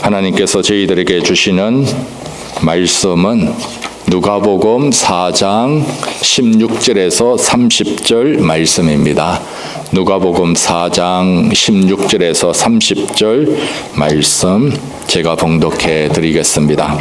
하나님께서 저희들에게 주시는 말씀은 누가복음 4장 16절에서 30절 말씀입니다. 누가복음 4장 16절에서 30절 말씀 제가 봉독해 드리겠습니다.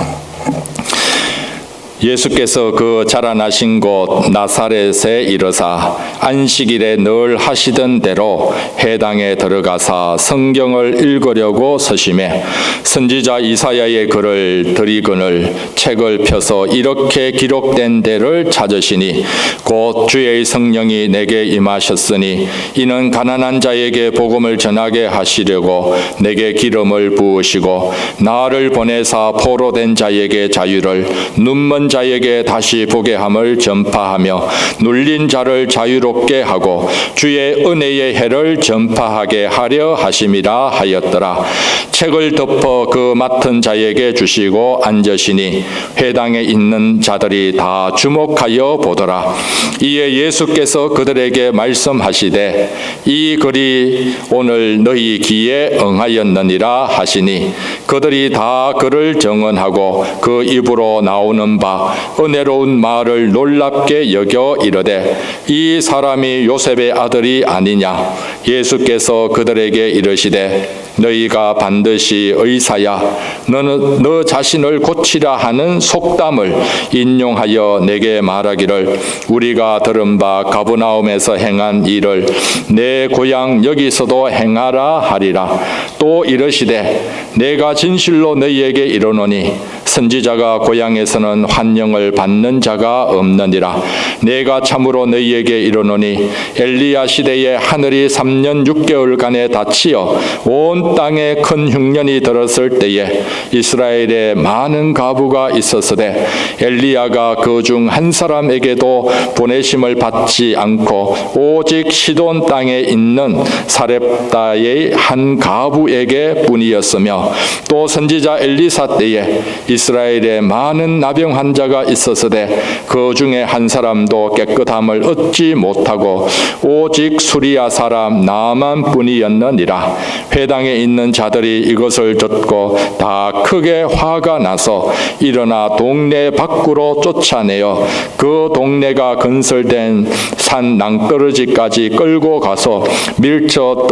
예수께서 그 자라나신 곳 나사렛에 이르사 안식일에 늘 하시던 대로 회당에 들어가사 성경을 읽으려고 서심해 선지자 이사야의 글을 들이거늘 책을 펴서 이렇게 기록된 데를 찾으시니 곧 주의 성령이 내게 임하셨으니 이는 가난한 자에게 복음을 전하게 하시려고 내게 기름을 부으시고 나를 보내사 포로된 자에게 자유를 눈먼 자에게 다시 보게 함을 전파하며 눌린 자를 자유롭게 하고 주의 은혜의 해를 전파하게 하려 하심이라 하였더라. 책을 덮어 그 맡은 자에게 주시고 앉으시니 회당에 있는 자들이 다 주목하여 보더라. 이에 예수께서 그들에게 말씀하시되 이 글이 오늘 너희 귀에 응하였느니라 하시니 그들이 다 그를 정언하고 그 입으로 나오는 바 은혜로운 말을 놀랍게 여겨 이르되 이 사람이 요셉의 아들이 아니냐. 예수께서 그들에게 이르시되 너희가 반드시 의사야 너는 너 자신을 고치라 하는 속담을 인용하여 내게 말하기를 우리가 들은 바 가버나움에서 행한 일을 내 고향 여기서도 행하라 하리라. 또 이르시되 내가 진실로 너희에게 이르노니 선지자가 고향에서는 환영을 받는 자가 없느니라. 내가 참으로 너희에게 이르노니 엘리야 시대에 하늘이 3년 6개월간에 닫히어 온 땅에 큰 흉년이 들었을 때에 이스라엘에 많은 가부가 있었으되 엘리야가 그 중 한 사람에게도 보내심을 받지 않고 오직 시돈 땅에 있는 사렙다의 한 가부에게 뿐이었으며 또 선지자 엘리사 때에 이스라엘에 많은 나병 환자가 있었으되 그 중에 한 사람도 깨끗함을 얻지 못하고 오직 수리아 사람 나만 뿐이었느니라. 회당에 있는 자들이 이것을 듣고 다 크게 화가 나서 일어나 동네 밖으로 쫓아내어 그 동네가 건설된 산 낭떠러지까지 끌고 가서 밀쳐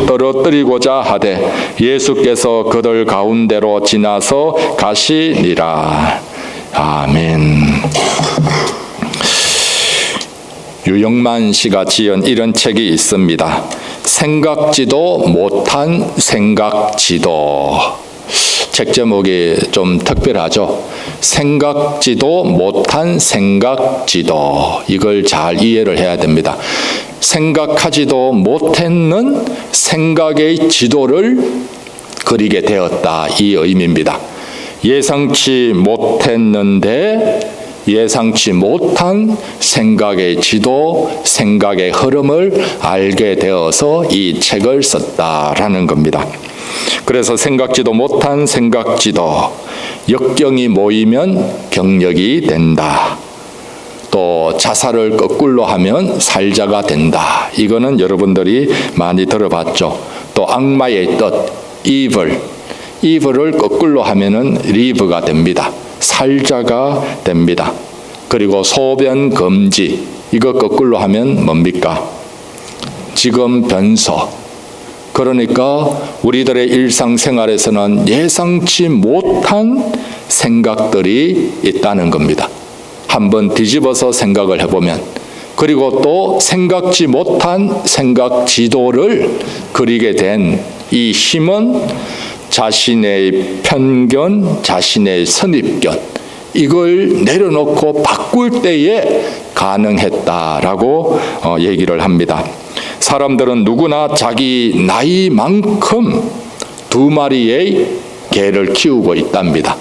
떨어뜨리고자 하되 예수께서 그들 가운데로 지나서 가시니라. 아멘. 유영만 씨가 지은 이런 책이 있습니다. 생각지도 못한 생각지도. 책 제목이 좀 특별하죠. 생각지도 못한 생각지도. 이걸 잘 이해를 해야 됩니다. 생각하지도 못했는 생각의 지도를 그리게 되었다. 이 의미입니다. 예상치 못했는데 예상치 못한 생각의 지도, 생각의 흐름을 알게 되어서 이 책을 썼다라는 겁니다. 그래서 생각지도 못한 생각지도, 역경이 모이면 경력이 된다. 또 자살을 거꾸로 하면 살자가 된다. 이거는 여러분들이 많이 들어봤죠. 또 악마의 뜻, evil을 거꾸로 하면은 live가 됩니다. 살자가 됩니다. 그리고 소변 금지, 이거 거꾸로 하면 뭡니까? 지금 변소. 그러니까 우리들의 일상생활에서는 예상치 못한 생각들이 있다는 겁니다. 한번 뒤집어서 생각을 해보면, 그리고 또 생각지 못한 생각 지도를 그리게 된 이 힘은 자신의 편견, 자신의 선입견, 이걸 내려놓고 바꿀 때에 가능했다라고 얘기를 합니다. 사람들은 누구나 자기 나이만큼 2마리의 개를 키우고 있답니다.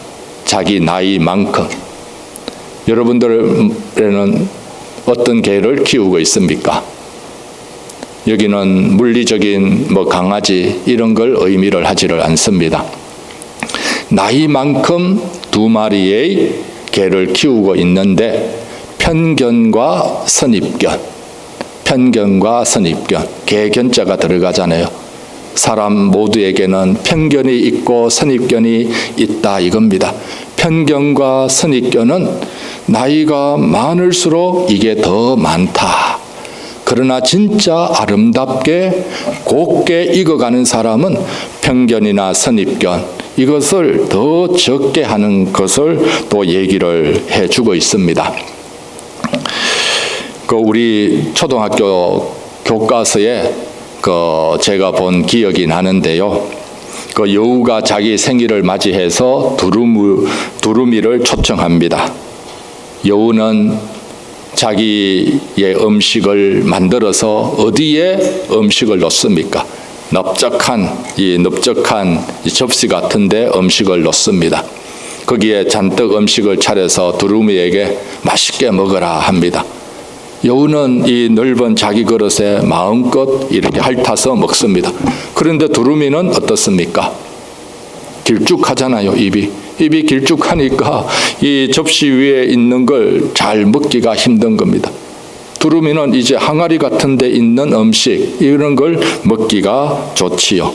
자기 나이만큼. 여러분들에는 어떤 개를 키우고 있습니까? 여기는 물리적인 강아지 이런 걸 의미를 하지를 않습니다. 나이만큼 2마리의 개를 키우고 있는데 편견과 선입견, 개견자가 들어가잖아요. 사람 모두에게는 편견이 있고 선입견이 있다 이겁니다. 편견과 선입견은 나이가 많을수록 이게 더 많다. 그러나 진짜 아름답게 곱게 익어가는 사람은 편견이나 선입견 이것을 더 적게 하는 것을 또 얘기를 해주고 있습니다. 우리 초등학교 교과서에 제가 본 기억이 나는데요. 여우가 자기 생일을 맞이해서 두루미를 초청합니다. 여우는 자기의 음식을 만들어서 어디에 음식을 놓습니까? 넓적한 이 접시 같은데 음식을 놓습니다. 거기에 잔뜩 음식을 차려서 두루미에게 맛있게 먹으라 합니다. 여우는 이 넓은 자기 그릇에 마음껏 이렇게 핥아서 먹습니다. 그런데 두루미는 어떻습니까? 길쭉하잖아요, 입이 길쭉하니까 이 접시 위에 있는 걸 잘 먹기가 힘든 겁니다. 두루미는 이제 항아리 같은 데 있는 음식 이런 걸 먹기가 좋지요.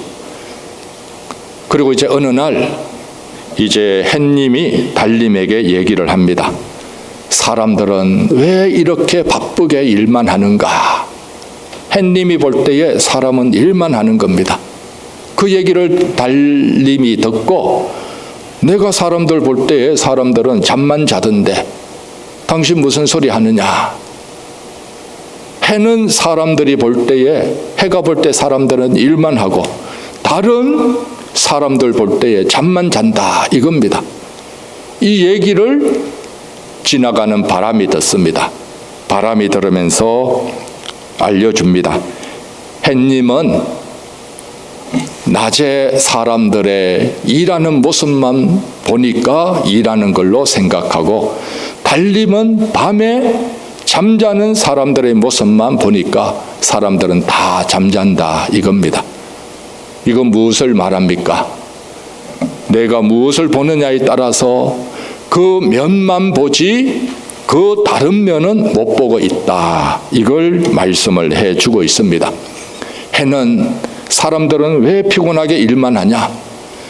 그리고 이제 어느 날 이제 햇님이 달님에게 얘기를 합니다. 사람들은 왜 이렇게 바쁘게 일만 하는가? 햇님이 볼 때에 사람은 일만 하는 겁니다. 그 얘기를 달님이 듣고 내가 사람들 볼 때에 사람들은 잠만 자던데 당신 무슨 소리 하느냐? 해는 사람들이 볼 때에 해가 볼 때 사람들은 일만 하고 다른 사람들 볼 때에 잠만 잔다 이겁니다. 이 얘기를 지나가는 바람이 듣습니다. 바람이 들으면서 알려줍니다. 햇님은 낮에 사람들의 일하는 모습만 보니까 일하는 걸로 생각하고 달님은 밤에 잠자는 사람들의 모습만 보니까 사람들은 다 잠잔다 이겁니다. 이건 무엇을 말합니까? 내가 무엇을 보느냐에 따라서 그 면만 보지 그 다른 면은 못 보고 있다. 이걸 말씀을 해주고 있습니다. 해는 사람들은 왜 피곤하게 일만 하냐?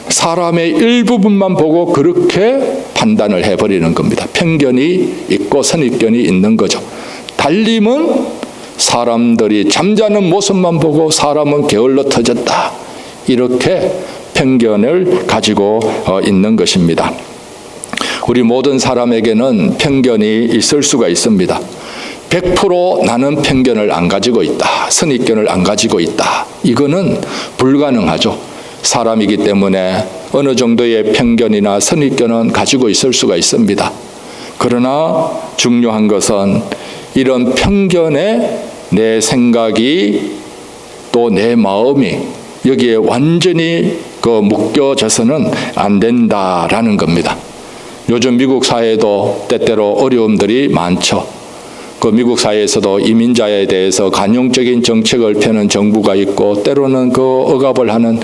사람의 일부분만 보고 그렇게 판단을 해버리는 겁니다. 편견이 있고 선입견이 있는 거죠. 달님은 사람들이 잠자는 모습만 보고 사람은 게을러 터졌다. 이렇게 편견을 가지고 있는 것입니다. 우리 모든 사람에게는 편견이 있을 수가 있습니다. 100% 나는 편견을 안 가지고 있다. 선입견을 안 가지고 있다. 이거는 불가능하죠. 사람이기 때문에 어느 정도의 편견이나 선입견은 가지고 있을 수가 있습니다. 그러나 중요한 것은 이런 편견에 내 생각이 또 내 마음이 여기에 완전히 묶여져서는 안 된다라는 겁니다. 요즘 미국 사회도 때때로 어려움들이 많죠. 미국 사회에서도 이민자에 대해서 관용적인 정책을 펴는 정부가 있고 때로는 억압을 하는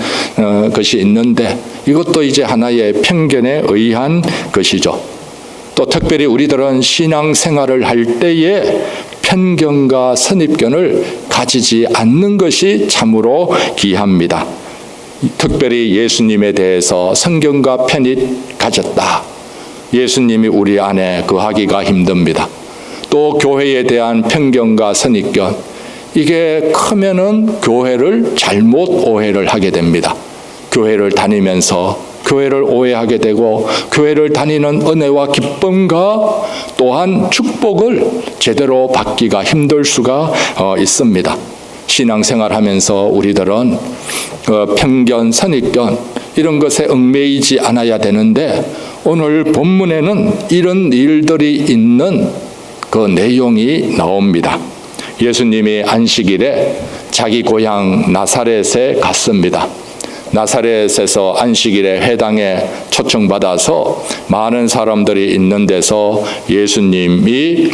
것이 있는데 이것도 이제 하나의 편견에 의한 것이죠. 또 특별히 우리들은 신앙생활을 할 때에 편견과 선입견을 가지지 않는 것이 참으로 귀합니다. 특별히 예수님에 대해서 성경과 편이 가졌다. 예수님이 우리 안에 거하기가 힘듭니다. 또 교회에 대한 편견과 선입견 이게 크면은 교회를 잘못 오해를 하게 됩니다. 교회를 다니면서 교회를 오해하게 되고 교회를 다니는 은혜와 기쁨과 또한 축복을 제대로 받기가 힘들 수가 있습니다. 신앙생활하면서 우리들은 편견, 선입견 이런 것에 얽매이지 않아야 되는데 오늘 본문에는 이런 일들이 있는 그 내용이 나옵니다. 예수님이 안식일에 자기 고향 나사렛에 갔습니다. 나사렛에서 안식일에 회당에 초청받아서 많은 사람들이 있는 데서 예수님이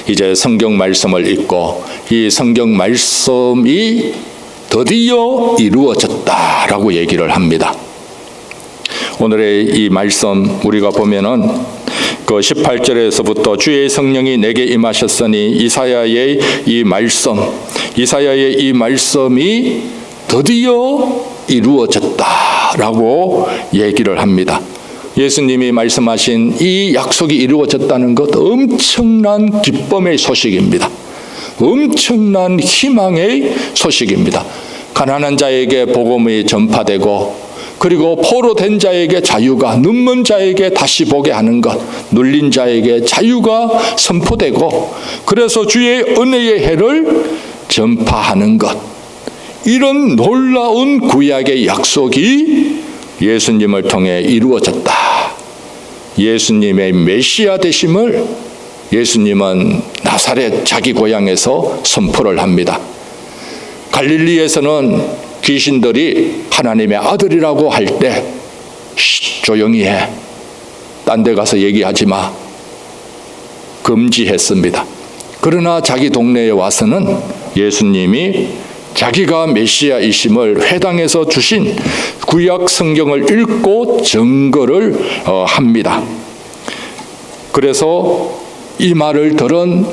이제 성경 말씀을 읽고 이 성경 말씀이 드디어 이루어졌다라고 얘기를 합니다. 오늘의 이 말씀 우리가 보면은 18절에서부터 주의 성령이 내게 임하셨으니 이사야의 이 말씀이 드디어 이루어졌다라고 얘기를 합니다. 예수님이 말씀하신 이 약속이 이루어졌다는 것 엄청난 기쁨의 소식입니다. 엄청난 희망의 소식입니다. 가난한 자에게 복음이 전파되고 그리고 포로된 자에게 자유가, 눈먼 자에게 다시 보게 하는 것, 눌린 자에게 자유가 선포되고 그래서 주의 은혜의 해를 전파하는 것, 이런 놀라운 구약의 약속이 예수님을 통해 이루어졌다. 예수님의 메시아 되심을 예수님은 나사렛 자기 고향에서 선포를 합니다. 갈릴리에서는 귀신들이 하나님의 아들이라고 할 때 조용히 해, 딴 데 가서 얘기하지 마, 금지했습니다. 그러나 자기 동네에 와서는 예수님이 자기가 메시아이심을 회당에서 주신 구약 성경을 읽고 증거를 합니다. 그래서 이 말을 들은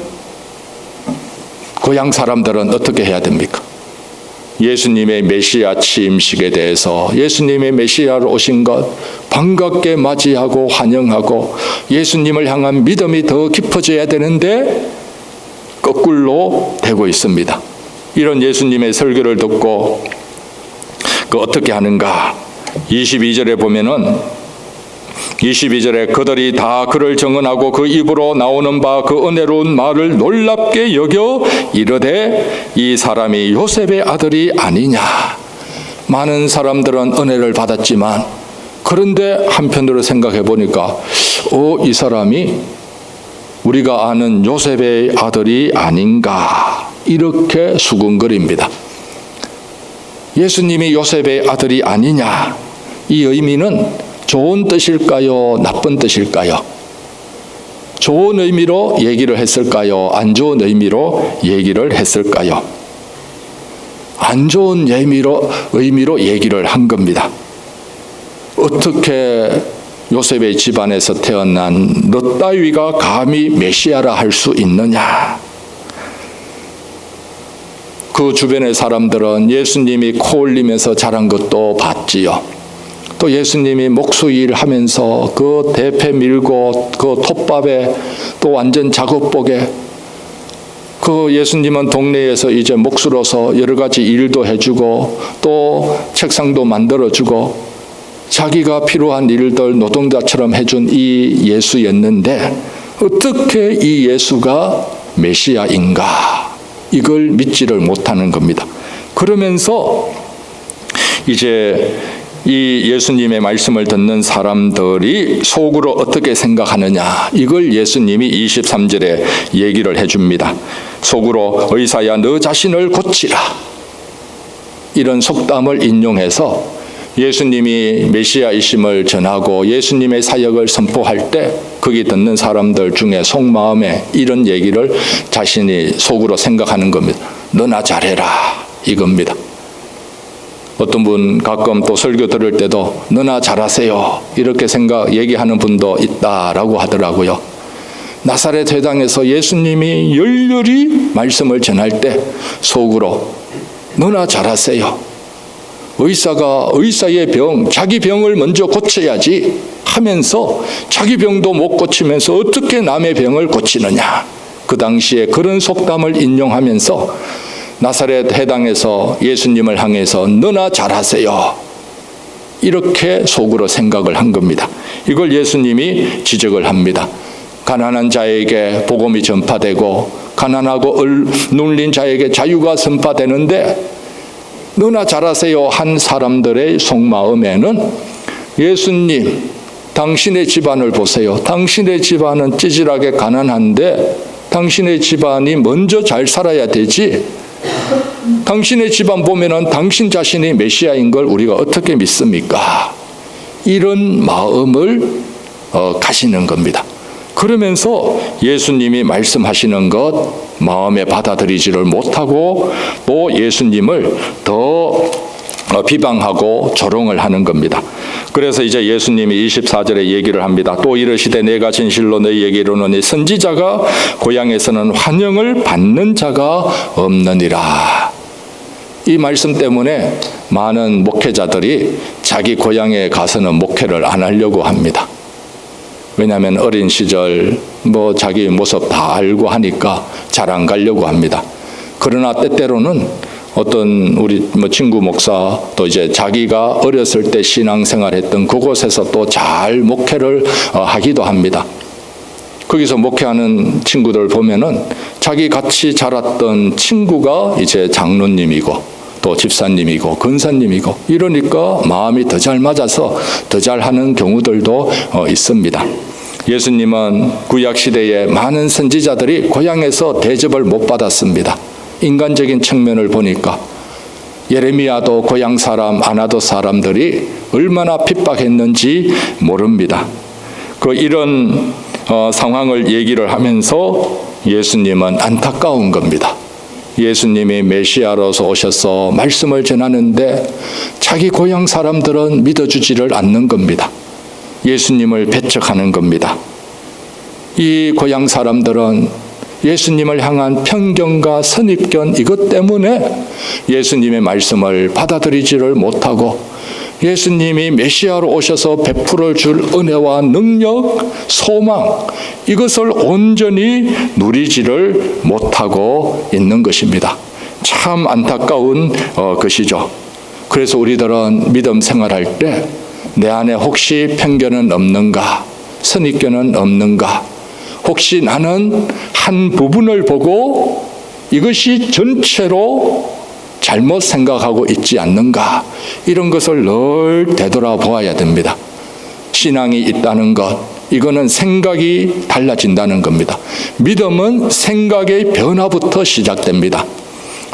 고향 사람들은 어떻게 해야 됩니까? 예수님의 메시아 취임식에 대해서 예수님의 메시아로 오신 것 반갑게 맞이하고 환영하고 예수님을 향한 믿음이 더 깊어져야 되는데 거꾸로 되고 있습니다. 이런 예수님의 설교를 듣고 어떻게 하는가? 22절에 보면은 22절에 그들이 다 그를 정언하고 그 입으로 나오는 바 그 은혜로운 말을 놀랍게 여겨 이르되 이 사람이 요셉의 아들이 아니냐. 많은 사람들은 은혜를 받았지만 그런데 한편으로 생각해 보니까 이 사람이 우리가 아는 요셉의 아들이 아닌가, 이렇게 수군거립니다. 예수님이 요셉의 아들이 아니냐, 이 의미는 좋은 뜻일까요? 나쁜 뜻일까요? 좋은 의미로 얘기를 했을까요? 안 좋은 의미로 얘기를 했을까요? 안 좋은 의미로 얘기를 한 겁니다. 어떻게 요셉의 집안에서 태어난 너 따위가 감히 메시아라 할 수 있느냐? 그 주변의 사람들은 예수님이 코 올리면서 자란 것도 봤지요. 또 예수님이 목수일 하면서 그 대패 밀고 그 톱밥에 또 완전 작업복에 그 예수님은 동네에서 이제 목수로서 여러 가지 일도 해주고 또 책상도 만들어주고 자기가 필요한 일들 노동자처럼 해준 이 예수였는데 어떻게 이 예수가 메시아인가, 이걸 믿지를 못하는 겁니다. 그러면서 이제 이 예수님의 말씀을 듣는 사람들이 속으로 어떻게 생각하느냐, 이걸 예수님이 23절에 얘기를 해줍니다. 속으로 의사야 너 자신을 고치라, 이런 속담을 인용해서 예수님이 메시아이심을 전하고 예수님의 사역을 선포할 때 거기 듣는 사람들 중에 속마음에 이런 얘기를 자신이 속으로 생각하는 겁니다. 너나 잘해라, 이겁니다. 어떤 분 가끔 또 설교 들을 때도 너나 잘하세요, 이렇게 얘기하는 분도 있다라고 하더라고요. 나사렛 회당에서 예수님이 열렬히 말씀을 전할 때 속으로 너나 잘하세요, 의사가 의사의 병, 자기 병을 먼저 고쳐야지 하면서 자기 병도 못 고치면서 어떻게 남의 병을 고치느냐, 그 당시에 그런 속담을 인용하면서 나사렛 회당에서 예수님을 향해서 너나 잘하세요, 이렇게 속으로 생각을 한 겁니다. 이걸 예수님이 지적을 합니다. 가난한 자에게 복음이 전파되고 가난하고 눌린 자에게 자유가 선포되는데 너나 잘하세요 한 사람들의 속마음에는 예수님, 당신의 집안을 보세요. 당신의 집안은 찌질하게 가난한데 당신의 집안이 먼저 잘 살아야 되지. 당신의 집안 보면은 당신 자신이 메시아인 걸 우리가 어떻게 믿습니까? 이런 마음을 가시는 겁니다. 그러면서 예수님이 말씀하시는 것 마음에 받아들이지를 못하고 또 예수님을 더 비방하고 조롱을 하는 겁니다. 그래서 이제 예수님이 24절에 얘기를 합니다. 또 이르시되 내가 진실로 너희에게 이르노니 선지자가 고향에서는 환영을 받는 자가 없느니라. 이 말씀 때문에 많은 목회자들이 자기 고향에 가서는 목회를 안 하려고 합니다. 왜냐하면 어린 시절 자기 모습 다 알고 하니까 잘 안 가려고 합니다. 그러나 때때로는 어떤 우리 친구 목사 또 이제 자기가 어렸을 때 신앙생활했던 그곳에서 또 잘 목회를 하기도 합니다. 거기서 목회하는 친구들 보면은 자기 같이 자랐던 친구가 이제 장로님이고 또 집사님이고 권사님이고 이러니까 마음이 더 잘 맞아서 더 잘하는 경우들도 있습니다. 예수님은 구약시대에 많은 선지자들이 고향에서 대접을 못 받았습니다. 인간적인 측면을 보니까 예레미야도 고향 사람 아나도 사람들이 얼마나 핍박했는지 모릅니다. 이런 상황을 얘기를 하면서 예수님은 안타까운 겁니다. 예수님이 메시아로서 오셔서 말씀을 전하는데 자기 고향 사람들은 믿어주지를 않는 겁니다. 예수님을 배척하는 겁니다. 이 고향 사람들은 예수님을 향한 편견과 선입견 이것 때문에 예수님의 말씀을 받아들이지를 못하고 예수님이 메시아로 오셔서 베풀어 줄 은혜와 능력, 소망 이것을 온전히 누리지를 못하고 있는 것입니다. 참 안타까운 것이죠. 그래서 우리들은 믿음 생활할 때 내 안에 혹시 편견은 없는가? 선입견은 없는가? 혹시 나는 한 부분을 보고 이것이 전체로 잘못 생각하고 있지 않는가? 이런 것을 늘 되돌아보아야 됩니다. 신앙이 있다는 것, 이거는 생각이 달라진다는 겁니다. 믿음은 생각의 변화부터 시작됩니다.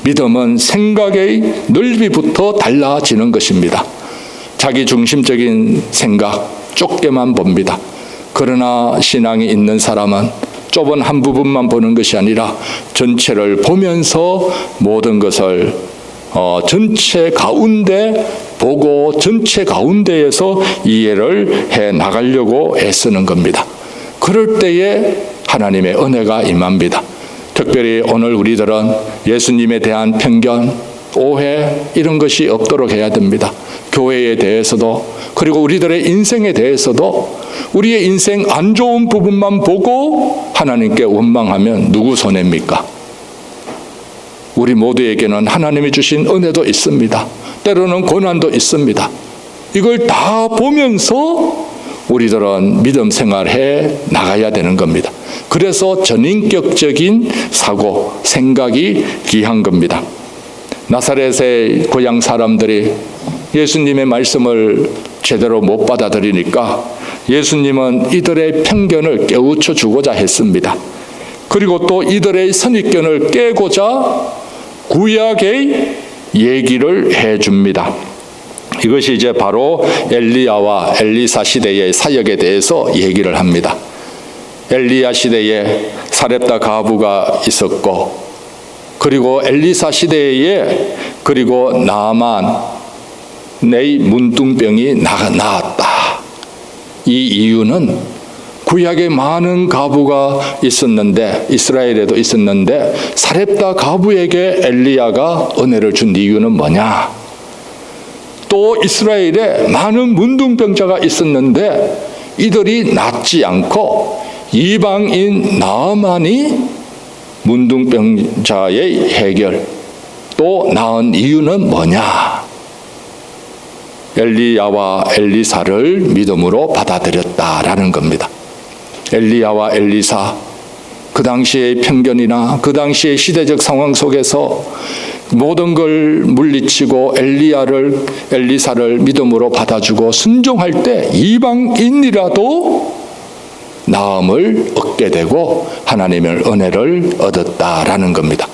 믿음은 생각의 넓이부터 달라지는 것입니다. 자기 중심적인 생각, 좁게만 봅니다. 그러나 신앙이 있는 사람은 좁은 한 부분만 보는 것이 아니라 전체를 보면서 모든 것을 전체 가운데 보고 전체 가운데에서 이해를 해 나가려고 애쓰는 겁니다. 그럴 때에 하나님의 은혜가 임합니다. 특별히 오늘 우리들은 예수님에 대한 편견, 오해 이런 것이 없도록 해야 됩니다. 교회에 대해서도 그리고 우리들의 인생에 대해서도 우리의 인생 안 좋은 부분만 보고 하나님께 원망하면 누구 손해입니까? 우리 모두에게는 하나님이 주신 은혜도 있습니다. 때로는 고난도 있습니다. 이걸 다 보면서 우리들은 믿음 생활해 나가야 되는 겁니다. 그래서 전인격적인 사고, 생각이 귀한 겁니다. 나사렛의 고향 사람들이 예수님의 말씀을 제대로 못 받아들이니까 예수님은 이들의 편견을 깨우쳐 주고자 했습니다. 그리고 또 이들의 선입견을 깨고자 구약의 얘기를 해줍니다. 이것이 이제 바로 엘리야와 엘리사 시대의 사역에 대해서 얘기를 합니다. 엘리야 시대에 사렙다 가부가 있었고 그리고 엘리사 시대에 그리고 나아만의 문둥병이 나았다. 이 이유는 구약에 많은 가부가 있었는데 이스라엘에도 있었는데 사렙다 가부에게 엘리야가 은혜를 준 이유는 뭐냐? 또 이스라엘에 많은 문둥병자가 있었는데 이들이 낫지 않고 이방인 나아만이 문둥병자의 해결 또 나은 이유는 뭐냐? 엘리야와 엘리사를 믿음으로 받아들였다라는 겁니다. 엘리야와 엘리사 그 당시의 편견이나 그 당시의 시대적 상황 속에서 모든 걸 물리치고 엘리사를 믿음으로 받아주고 순종할 때 이방인이라도 나음을 얻게 되고 하나님의 은혜를 얻었다라는 겁니다.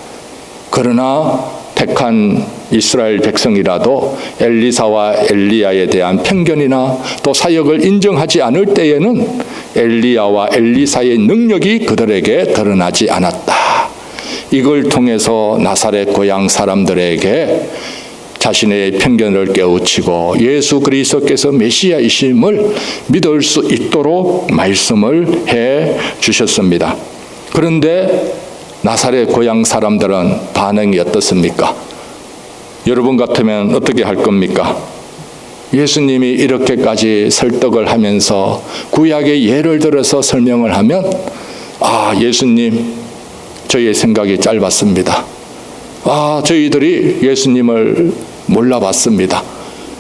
그러나 택한 이스라엘 백성이라도 엘리사와 엘리야에 대한 편견이나 또 사역을 인정하지 않을 때에는 엘리야와 엘리사의 능력이 그들에게 드러나지 않았다. 이걸 통해서 나사렛 고향 사람들에게 자신의 편견을 깨우치고 예수 그리스도께서 메시아이심을 믿을 수 있도록 말씀을 해 주셨습니다. 그런데 나사렛 고향 사람들은 반응이 어떻습니까? 여러분 같으면 어떻게 할 겁니까? 예수님이 이렇게까지 설득을 하면서 구약의 예를 들어서 설명을 하면 예수님, 저희의 생각이 짧았습니다. 저희들이 예수님을 몰라봤습니다.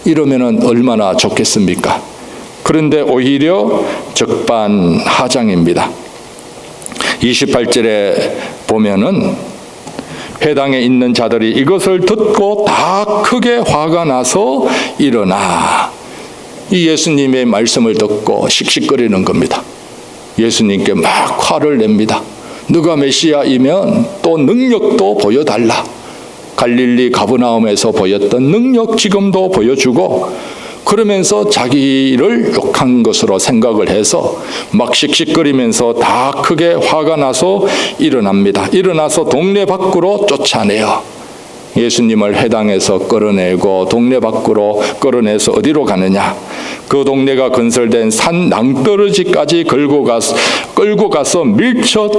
이러면은 얼마나 좋겠습니까? 그런데 오히려 적반하장입니다. 28절에 보면은 회당에 있는 자들이 이것을 듣고 다 크게 화가 나서 일어나 이 예수님의 말씀을 듣고 씩씩거리는 겁니다. 예수님께 막 화를 냅니다. 누가 메시아이면 또 능력도 보여달라. 갈릴리 가버나움에서 보였던 능력 지금도 보여주고, 그러면서 자기를 욕한 것으로 생각을 해서 막 씩씩거리면서 다 크게 화가 나서 일어납니다. 일어나서 동네 밖으로 쫓아내요. 예수님을 회당에서 끌어내고 동네 밖으로 끌어내서 어디로 가느냐? 그 동네가 건설된 산 낭떠러지까지 끌고 가서 밀쳐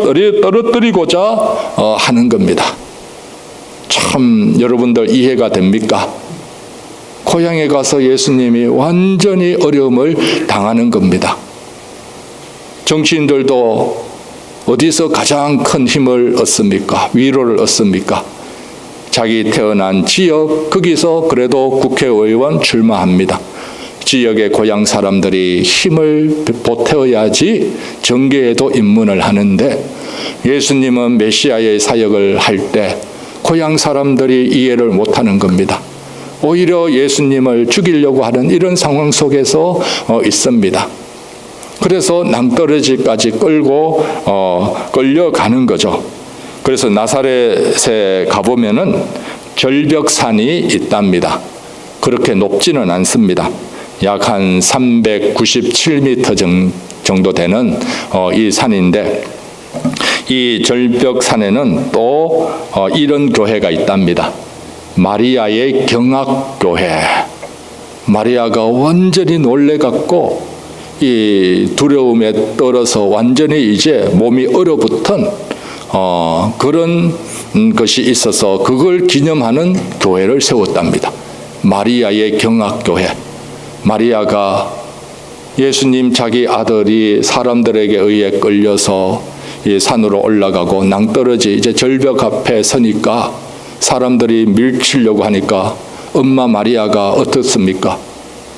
떨어뜨리고자 하는 겁니다. 참 여러분들 이해가 됩니까? 고향에 가서 예수님이 완전히 어려움을 당하는 겁니다. 정치인들도 어디서 가장 큰 힘을 얻습니까? 위로를 얻습니까? 자기 태어난 지역, 거기서 그래도 국회의원 출마합니다. 지역의 고향 사람들이 힘을 보태어야지 정계에도 입문을 하는데, 예수님은 메시아의 사역을 할 때 고향 사람들이 이해를 못하는 겁니다. 오히려 예수님을 죽이려고 하는 이런 상황 속에서 있습니다. 그래서 낭떠러지까지 끌려가는 거죠. 그래서 나사렛에 가보면은 절벽산이 있답니다. 그렇게 높지는 않습니다. 약 한 397m 정도 되는 이 산인데, 이 절벽산에는 또 이런 교회가 있답니다. 마리아의 경악교회. 마리아가 완전히 놀래갖고 이 두려움에 떨어서 완전히 이제 몸이 얼어붙은 그런 것이 있어서 그걸 기념하는 교회를 세웠답니다. 마리아의 경악교회. 마리아가 예수님 자기 아들이 사람들에게 의해 끌려서 이 산으로 올라가고 낭떠러지 이제 절벽 앞에 서니까 사람들이 밀치려고 하니까 엄마 마리아가 어떻습니까?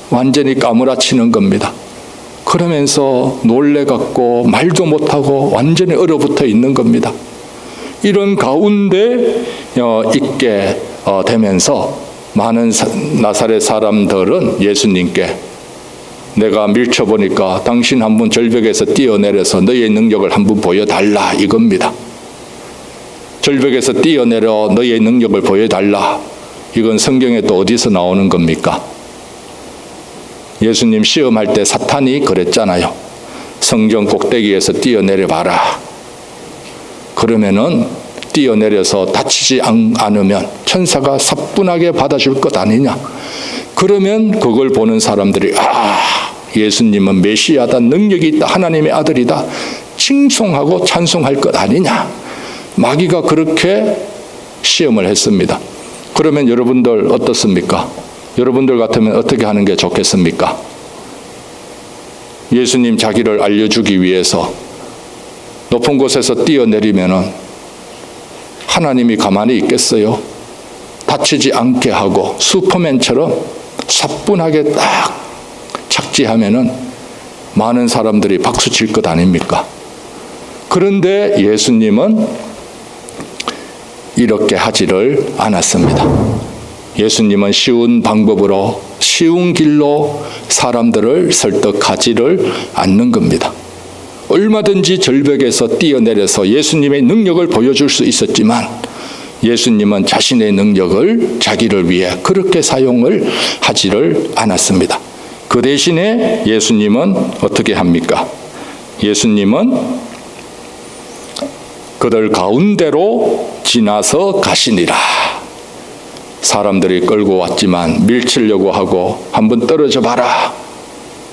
완전히 까무라치는 겁니다. 그러면서 놀래갖고 말도 못하고 완전히 얼어붙어 있는 겁니다. 이런 가운데 있게 되면서 많은 나사렛 사람들은 예수님께 내가 밀쳐보니까 당신 한번 절벽에서 뛰어내려서 너의 능력을 한번 보여달라 이겁니다. 절벽에서 뛰어내려 너의 능력을 보여달라. 이건 성경에 또 어디서 나오는 겁니까? 예수님 시험할 때 사탄이 그랬잖아요. 성전 꼭대기에서 뛰어내려 봐라. 그러면은 뛰어내려서 다치지 않으면 천사가 사뿐하게 받아줄 것 아니냐. 그러면 그걸 보는 사람들이 예수님은 메시아다, 능력이 있다, 하나님의 아들이다 칭송하고 찬송할 것 아니냐. 마귀가 그렇게 시험을 했습니다. 그러면 여러분들 어떻습니까? 여러분들 같으면 어떻게 하는 게 좋겠습니까? 예수님 자기를 알려주기 위해서 높은 곳에서 뛰어내리면은 하나님이 가만히 있겠어요? 다치지 않게 하고 슈퍼맨처럼 사뿐하게 딱 착지하면은 많은 사람들이 박수 칠 것 아닙니까? 그런데 예수님은 이렇게 하지를 않았습니다. 예수님은 쉬운 방법으로, 쉬운 길로 사람들을 설득하지를 않는 겁니다. 얼마든지 절벽에서 뛰어내려서 예수님의 능력을 보여줄 수 있었지만 예수님은 자신의 능력을 자기를 위해 그렇게 사용을 하지를 않았습니다. 그 대신에 예수님은 어떻게 합니까? 예수님은 그들 가운데로 지나서 가시니라. 사람들이 끌고 왔지만 밀치려고 하고 한번 떨어져 봐라.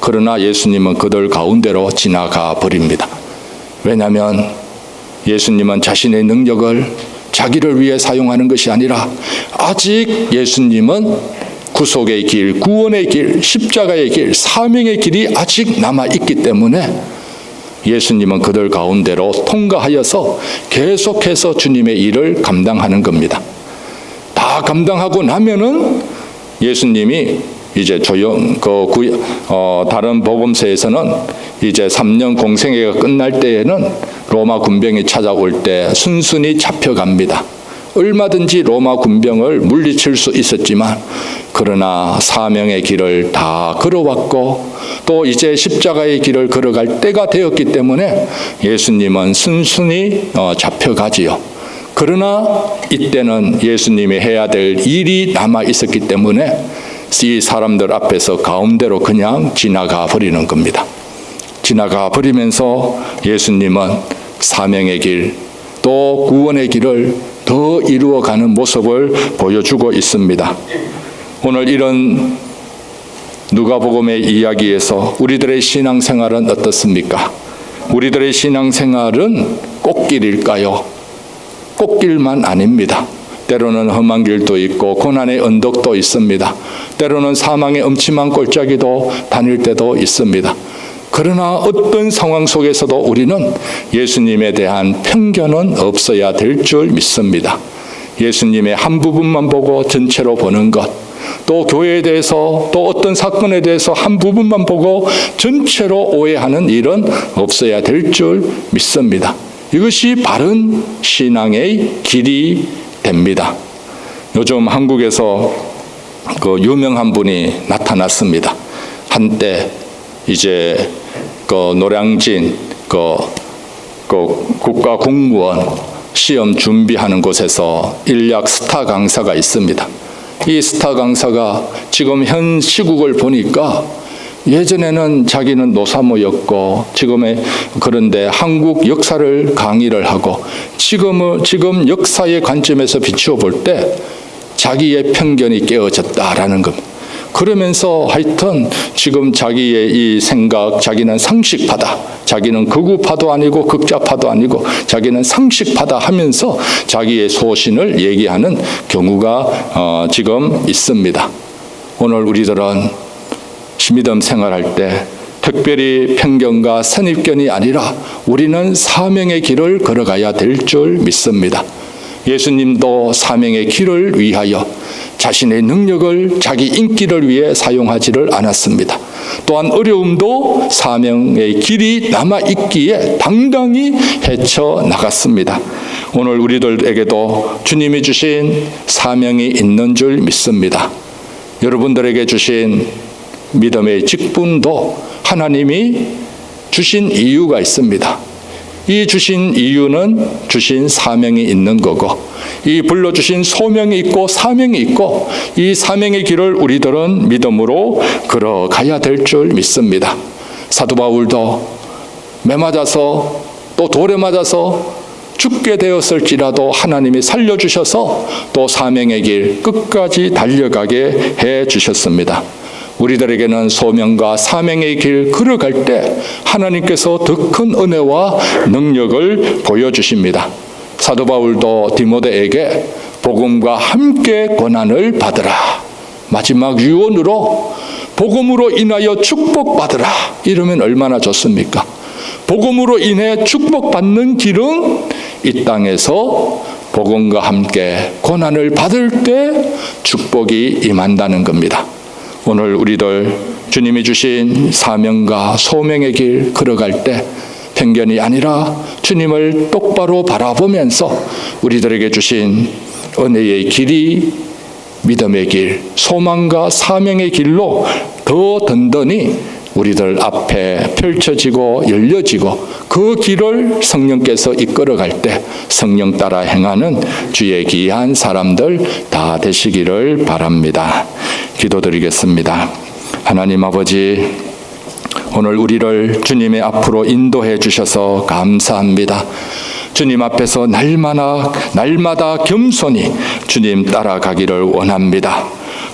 그러나 예수님은 그들 가운데로 지나가 버립니다. 왜냐하면 예수님은 자신의 능력을 자기를 위해 사용하는 것이 아니라 아직 예수님은 구속의 길, 구원의 길, 십자가의 길, 사명의 길이 아직 남아있기 때문에 예수님은 그들 가운데로 통과하여서 계속해서 주님의 일을 감당하는 겁니다. 다 감당하고 나면은 예수님이 이제 다른 복음서에서는 이제 3년 공생애가 끝날 때에는 로마 군병이 찾아올 때 순순히 잡혀갑니다. 얼마든지 로마 군병을 물리칠 수 있었지만 그러나 사명의 길을 다 걸어왔고 또 이제 십자가의 길을 걸어갈 때가 되었기 때문에 예수님은 순순히 잡혀가지요. 그러나 이때는 예수님이 해야 될 일이 남아 있었기 때문에 이 사람들 앞에서 가운데로 그냥 지나가 버리는 겁니다. 지나가 버리면서 예수님은 사명의 길, 또 구원의 길을 더 이루어가는 모습을 보여주고 있습니다. 오늘 이런 누가복음의 이야기에서 우리들의 신앙생활은 어떻습니까? 우리들의 신앙생활은 꽃길일까요? 꽃길만 아닙니다. 때로는 험한 길도 있고 고난의 언덕도 있습니다. 때로는 사망의 음침한 골짜기도 다닐 때도 있습니다. 그러나 어떤 상황 속에서도 우리는 예수님에 대한 편견은 없어야 될 줄 믿습니다. 예수님의 한 부분만 보고 전체로 보는 것, 또 교회에 대해서 또 어떤 사건에 대해서 한 부분만 보고 전체로 오해하는 일은 없어야 될 줄 믿습니다. 이것이 바른 신앙의 길이 됩니다. 요즘 한국에서 유명한 분이 나타났습니다. 한때 이제 노량진 국가 공무원 시험 준비하는 곳에서 인력 스타 강사가 있습니다. 이 스타 강사가 지금 현 시국을 보니까 예전에는 자기는 노사모였고 그런데 한국 역사를 강의를 하고 지금 역사의 관점에서 비추어 볼 때 자기의 편견이 깨어졌다라는 겁니다. 그러면서 하여튼 지금 자기의 이 생각, 자기는 상식파다, 자기는 극우파도 아니고 극좌파도 아니고 자기는 상식파다 하면서 자기의 소신을 얘기하는 경우가 지금 있습니다. 오늘 우리들은 믿음 생활할 때 특별히 편견과 선입견이 아니라 우리는 사명의 길을 걸어가야 될 줄 믿습니다. 예수님도 사명의 길을 위하여 자신의 능력을 자기 인기를 위해 사용하지를 않았습니다. 또한 어려움도 사명의 길이 남아있기에 당당히 헤쳐나갔습니다. 오늘 우리들에게도 주님이 주신 사명이 있는 줄 믿습니다. 여러분들에게 주신 믿음의 직분도 하나님이 주신 이유가 있습니다. 이 주신 이유는 주신 사명이 있는 거고 이 불러주신 소명이 있고 사명이 있고 이 사명의 길을 우리들은 믿음으로 걸어가야 될 줄 믿습니다. 사도 바울도 매 맞아서 또 돌에 맞아서 죽게 되었을지라도 하나님이 살려주셔서 또 사명의 길 끝까지 달려가게 해주셨습니다. 우리들에게는 소명과 사명의 길 걸어갈 때 하나님께서 더 큰 은혜와 능력을 보여주십니다. 사도 바울도 디모데에게 복음과 함께 고난을 받으라. 마지막 유언으로 복음으로 인하여 축복받으라. 이러면 얼마나 좋습니까? 복음으로 인해 축복받는 길은 이 땅에서 복음과 함께 고난을 받을 때 축복이 임한다는 겁니다. 오늘 우리들 주님이 주신 사명과 소명의 길 걸어갈 때 편견이 아니라 주님을 똑바로 바라보면서 우리들에게 주신 은혜의 길이 믿음의 길, 소망과 사명의 길로 더 든든히 우리들 앞에 펼쳐지고 열려지고 그 길을 성령께서 이끌어갈 때 성령 따라 행하는 주의 귀한 사람들 다 되시기를 바랍니다. 기도드리겠습니다. 하나님 아버지, 오늘 우리를 주님의 앞으로 인도해 주셔서 감사합니다. 주님 앞에서 날마다 겸손히 주님 따라가기를 원합니다.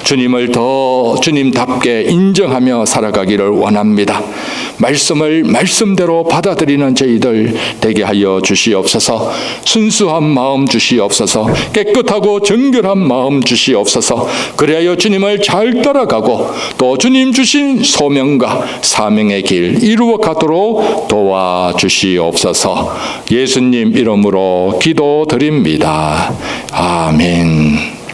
주님을 더 주님답게 인정하며 살아가기를 원합니다. 말씀을 말씀대로 받아들이는 저희들 되게 하여 주시옵소서. 순수한 마음 주시옵소서. 깨끗하고 정결한 마음 주시옵소서. 그리하여 주님을 잘 따라가고 또 주님 주신 소명과 사명의 길 이루어 가도록 도와주시옵소서. 예수님 이름으로 기도드립니다. 아멘.